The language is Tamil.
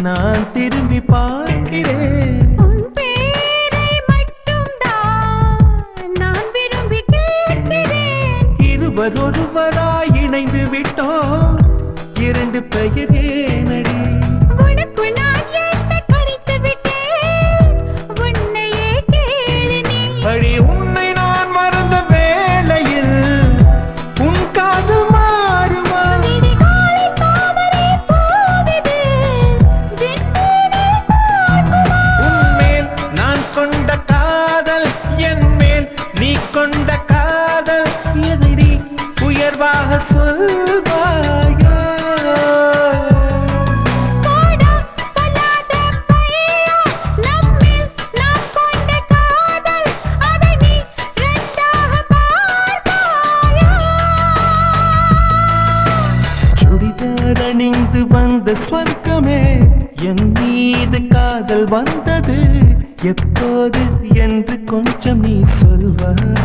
நான் திரும்பி பார்க்கிறேன். உன் பேரை மட்டும்தான் நான் விரும்பி கேட்கிறேன். இருவர் ஒருவராய் இணைந்து விட்டோம், இரண்டு பெயர் ஏனடி? உனக்குள் நான் என்னை கரைத்து விட்டேன், உன்னையே கேளு நீ. அடி உன்னை நான் மறந்த வேளையில் உன் காதல் மாறுமா? விடிகாலை தாமரை போகுது, விண்மீனை பார்க்குமா? உன்மேல் நான் கொண்ட காதல், என் மேல் நீ கொண்ட காதல், எதிரி உயர்வாக சொல்வாயா? போடா பொல்லாத பையா, நம்மில் நாம் கொண்ட காதல், அதை நீ இரண்டாக பார்த்தாயா? சுடிதார் அணிந்து வந்த ஸ்வர்க்கமே, என் மீது காதல் வந்தது எப்போது என்று கொஞ்சம் நீ சொல்வாயா?